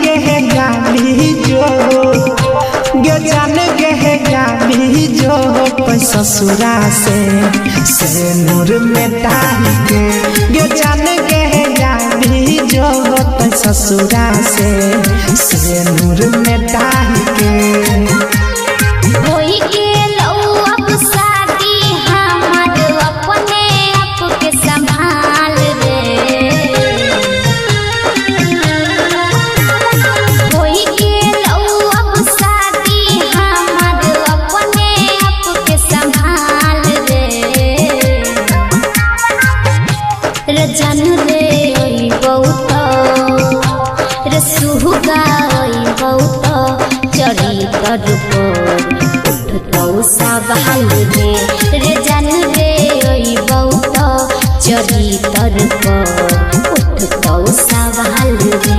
के है गाली जो गे जान के है गाली जो ससुरा से नूर में डाल के गे जान के है गाली जो ससुरा से नूर में डाल के जन रे बहुत रे सुहुगा बहुत चढ़ी तर उठतौ सवाल रे जन रे बहुत चढ़ी तर उठतौ सवाल रे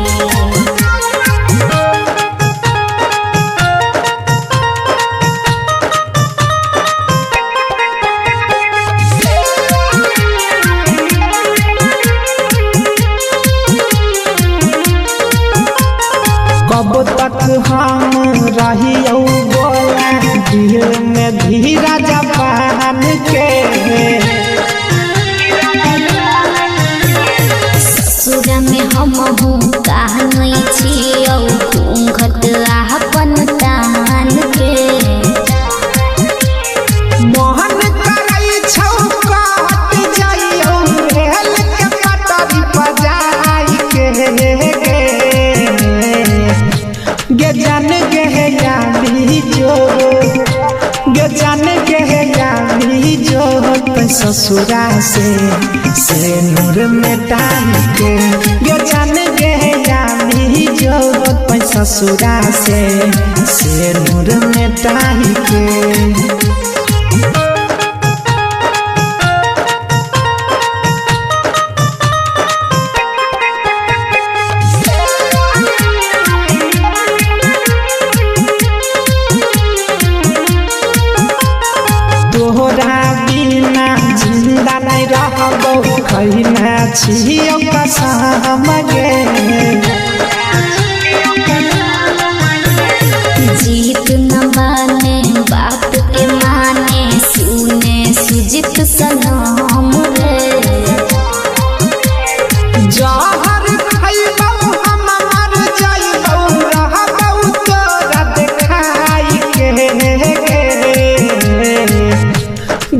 कब तक हम रहियो बोला दिल में धीरज बहन के ससुर में हम हूँ कहनी छियौ घूंघट अपन तान के मोहन करई छौ कहत जाइयो रेल के पटरी बजाई के गे जान के है यानी जो गे जान के है यानी जो ससुरा से नूर में डाल के गे जान के है यानी जो ससुरा से नूर में डाल के तोहरा बिना जिंदा नहीं रहबो कहना छियो कसम गे जीत न माने बात के माने सुने सुजित सनम रे जहर खइबो हम मर जाइबो रहबो तोरा देखाई के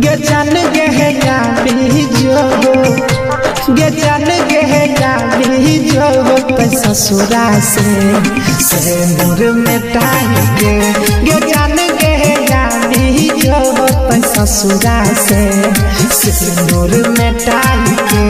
गे जान के है गाली जो गे जान के है गाली जो ससुरा से नूर में डाल के गे जान के है गाली जो ससुरा से नूर में डाल के